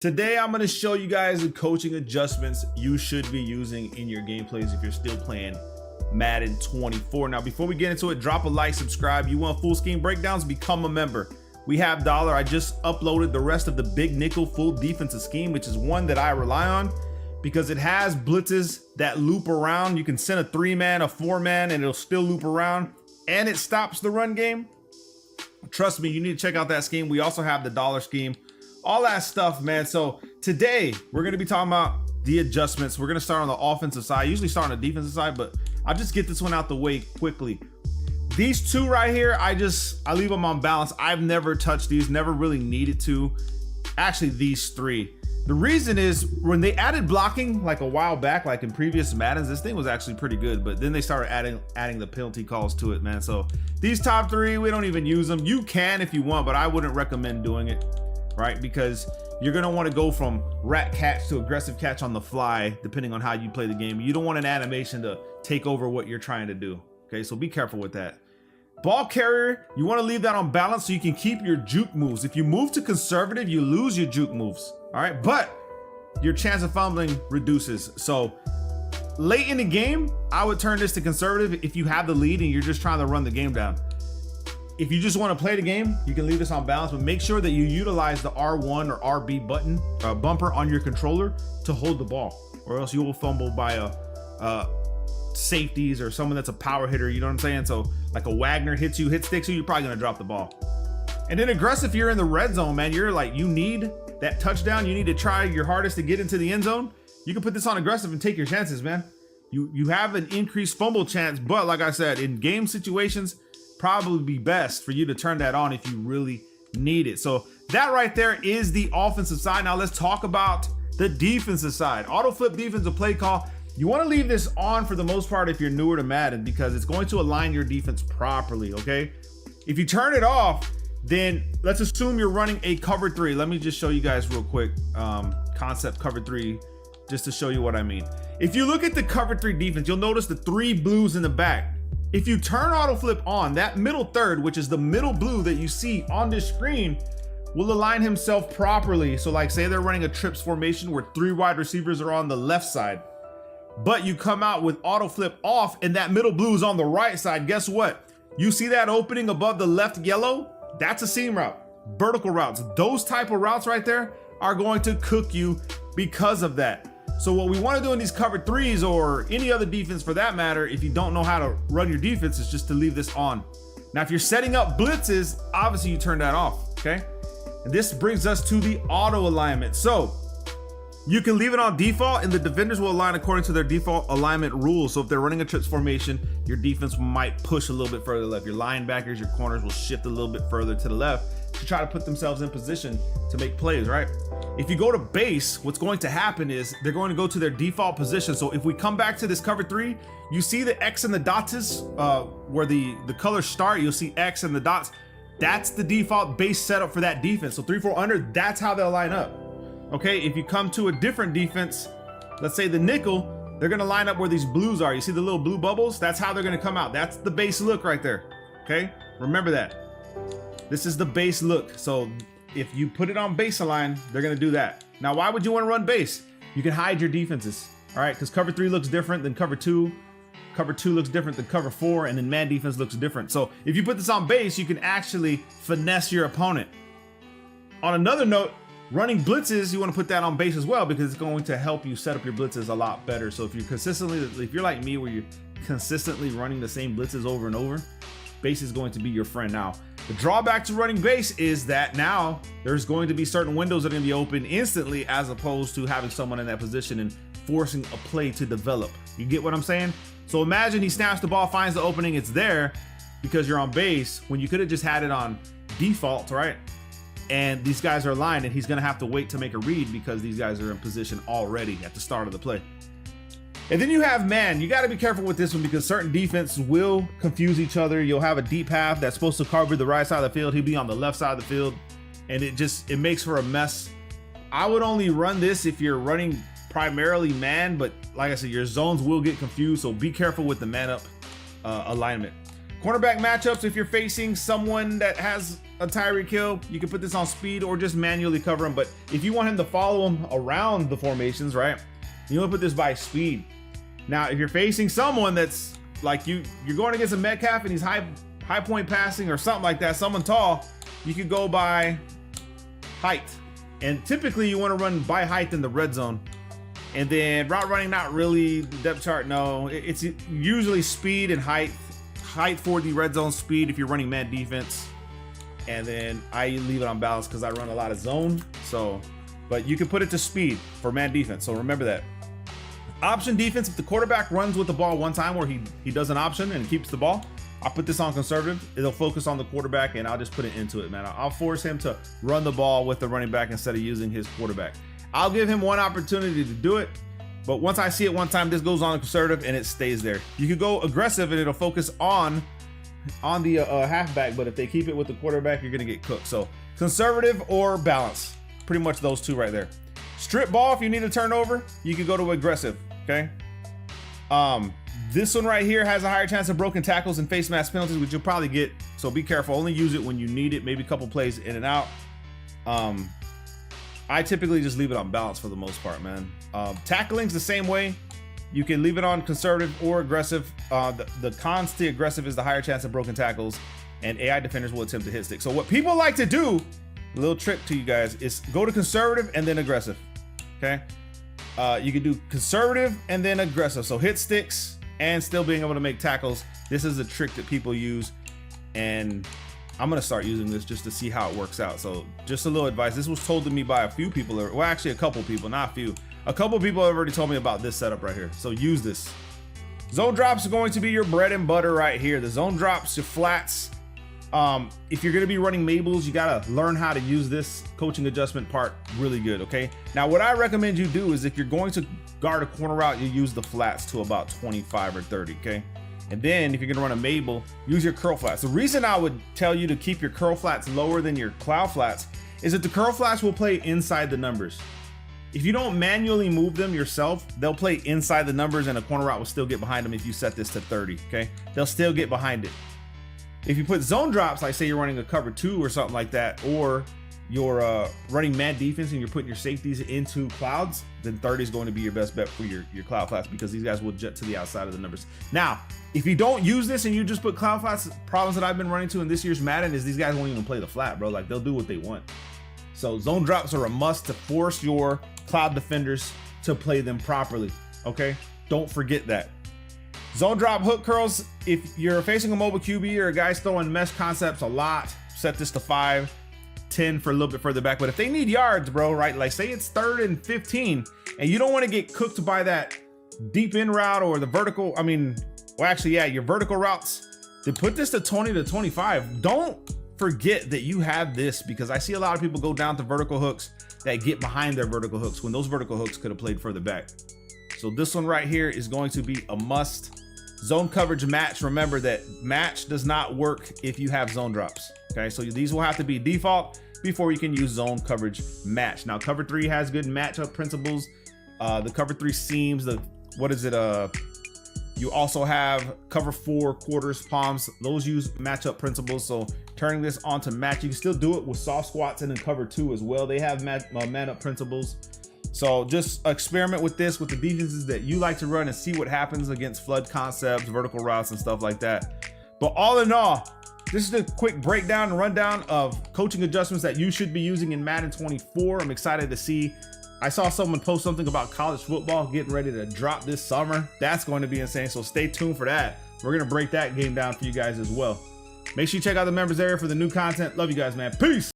Today, I'm going to show you guys the coaching adjustments you should be using in your gameplays if you're still playing Madden 24. Now, before we get into it, drop a like, subscribe. You want full scheme breakdowns? Become a member. We have $. I just uploaded the rest of the big nickel full defensive scheme, which is one that I rely on because it has blitzes that loop around. You can send a 3-man, a 4-man, and it'll still loop around, and it stops the run game. Trust me, you need to check out that scheme. We also have the $. Scheme. All that stuff, man. So today we're going to be talking about the adjustments. We're going to start on the offensive side. I usually start on the defensive side, but I'll just get this one out the way quickly. These two right here, I leave them on balance. I've never touched these, never really needed to. Actually, these three. The reason is when they added blocking like a while back, like in previous Maddens, this thing was actually pretty good, but then they started adding the penalty calls to it, man. So these top three, we don't even use them. You can if you want, but I wouldn't recommend doing it. Right? Because you're going to want to go from rat catch to aggressive catch on the fly, depending on how you play the game. You don't want an animation to take over what you're trying to do. Okay, so be careful with that. Ball carrier, you want to leave that on balance so you can keep your juke moves. If you move to conservative, you lose your juke moves. All right, but your chance of fumbling reduces. So late in the game, I would turn this to conservative if you have the lead and you're just trying to run the game down. If you just want to play the game, you can leave this on balance, but make sure that you utilize the R1 or RB button bumper on your controller to hold the ball, or else you will fumble by a safeties or someone that's a power hitter. You know what I'm saying? So like a Wagner hit sticks you, you're probably gonna drop the ball. And then aggressive, you're in the red zone, man. You're like, you need that touchdown. You need to try your hardest to get into the end zone. You can put this on aggressive and take your chances, man. You have an increased fumble chance, but like I said, in game situations, probably be best for you to turn that on if you really need it. So that right there is the offensive side. Now let's talk about the defensive side. Auto flip defensive play call. You want to leave this on for the most part if you're newer to Madden because it's going to align your defense properly, okay? If you turn it off, then let's assume you're running a cover 3. Let me just show you guys real quick concept cover 3 just to show you what I mean. If you look at the cover 3 defense, you'll notice the 3 blues in the back. If you turn auto flip on, that middle third, which is the middle blue that you see on this screen, will align himself properly. So like say they're running a trips formation where 3 wide receivers are on the left side, but you come out with auto flip off and that middle blue is on the right side. Guess what? You see that opening above the left yellow? That's a seam route, vertical routes. Those type of routes right there are going to cook you because of that. So what we want to do in these cover 3s or any other defense for that matter, if you don't know how to run your defense, is just to leave this on. Now, if you're setting up blitzes, obviously you turn that off, okay? And this brings us to the auto alignment. So you can leave it on default and the defenders will align according to their default alignment rules. So if they're running a trips formation, your defense might push a little bit further left. Your linebackers, your corners will shift a little bit further to the left to try to put themselves in position to make plays, right? If you go to base, what's going to happen is they're going to go to their default position. So if we come back to this cover 3, you see the X and the dots where the colors start, you'll see X and the dots. That's the default base setup for that defense. So 3-4 under, that's how they'll line up. Okay, if you come to a different defense, let's say the nickel, they're gonna line up where these blues are. You see the little blue bubbles? That's how they're gonna come out. That's the base look right there, okay? Remember that. This is the base look. So if you put it on base align, they're gonna do that. Now, why would you wanna run base? You can hide your defenses, all right? Because cover 3 looks different than cover 2. Cover 2 looks different than cover 4, and then man defense looks different. So if you put this on base, you can actually finesse your opponent. On another note, running blitzes, you want to put that on base as well because it's going to help you set up your blitzes a lot better. So if you're like me where you're consistently running the same blitzes over and over, base is going to be your friend. Now, the drawback to running base is that now there's going to be certain windows that are going to be open instantly as opposed to having someone in that position and forcing a play to develop. You get what I'm saying? So imagine he snaps the ball, finds the opening, it's there because you're on base when you could have just had it on default, right? And these guys are aligned and he's gonna have to wait to make a read because these guys are in position already at the start of the play. And then you have man. You gotta be careful with this one because certain defenses will confuse each other. You'll have a deep half that's supposed to cover the right side of the field. He'll be on the left side of the field and it makes for a mess. I would only run this if you're running primarily man, but like I said, your zones will get confused. So be careful with the man up alignment. Cornerback matchups, if you're facing someone that has a Tyreek Hill, you can put this on speed or just manually cover him. But if you want him to follow him around the formations, right, you want to put this by speed. Now, if you're facing someone that's like you're going against a Metcalf and he's high point passing or something like that, someone tall, you could go by height. And typically you want to run by height in the red zone. And then route running, not really. Depth chart, no. It's usually speed and height. Height for the red zone, speed if you're running man defense. And then I leave it on balance because I run a lot of zone. So, but you can put it to speed for man defense. So remember that. Option defense, if the quarterback runs with the ball one time where he does an option and keeps the ball, I'll put this on conservative. It'll focus on the quarterback and I'll just put it into it, man. I'll force him to run the ball with the running back instead of using his quarterback. I'll give him one opportunity to do it, but once I see it one time, this goes on conservative and it stays there. You could go aggressive and it'll focus on the halfback, but if they keep it with the quarterback, you're gonna get cooked. So conservative or balance, pretty much those two right there. Strip ball, if you need a turnover, you can go to aggressive, okay? This one right here has a higher chance of broken tackles and face mask penalties, which you'll probably get, so be careful. Only use it when you need it, maybe a couple plays in and out. I typically just leave it on balance for the most part, man. Tackling's the same way. You can leave it on conservative or aggressive. The cons to aggressive is the higher chance of broken tackles, and AI defenders will attempt to hit stick. So what people like to do, a little trick to you guys, is go to conservative and then aggressive, okay? You can do conservative and then aggressive. So hit sticks and still being able to make tackles. This is a trick that people use, and I'm gonna start using this just to see how it works out. So just a little advice. This was told to me by a few people, well, actually a couple people, not a few. A couple people have already told me about this setup right here. So use this. Zone drops are going to be your bread and butter right here. The zone drops, your flats. If you're gonna be running Mabels, you gotta learn how to use this coaching adjustment part really good, okay? Now, what I recommend you do is if you're going to guard a corner route, you use the flats to about 25 or 30, okay? And then if you're gonna run a Mabel, use your curl flats. The reason I would tell you to keep your curl flats lower than your cloud flats is that the curl flats will play inside the numbers. If you don't manually move them yourself, they'll play inside the numbers and a corner route will still get behind them if you set this to 30, okay? They'll still get behind it. If you put zone drops, like say you're running a cover 2 or something like that, or you're running man defense and you're putting your safeties into clouds, then 30 is going to be your best bet for your cloud flats because these guys will jet to the outside of the numbers. Now, if you don't use this and you just put cloud flats, problems that I've been running to in this year's Madden is these guys won't even play the flat, bro. Like, they'll do what they want. So zone drops are a must to force your cloud defenders to play them properly, okay? Don't forget that. Zone drop hook curls, if you're facing a mobile QB or a guy's throwing mesh concepts a lot, set this to 5, 10 for a little bit further back. But if they need yards, bro, right? Like say it's 3rd and 15 and you don't want to get cooked by that deep in route or the vertical, well, actually, yeah, your vertical routes, then put this to 20 to 25. Don't forget that you have this, because I see a lot of people go down to vertical hooks that get behind their vertical hooks when those vertical hooks could have played further back. So this one right here is going to be a must. Zone coverage match. Remember that match does not work if you have zone drops. Okay, so these will have to be default before you can use zone coverage match. Now, cover 3 has good matchup principles. The cover 3 seams, you also have cover 4 quarters, palms. Those use matchup principles. So turning this onto match, you can still do it with soft squats and in cover 2 as well. They have man up principles. So just experiment with this with the defenses that you like to run and see what happens against flood concepts, vertical routes, and stuff like that. But all in all, this is a quick breakdown and rundown of coaching adjustments that you should be using in Madden 24. I'm excited to see. I saw someone post something about college football getting ready to drop this summer. That's going to be insane. So stay tuned for that. We're going to break that game down for you guys as well. Make sure you check out the members area for the new content. Love you guys, man. Peace.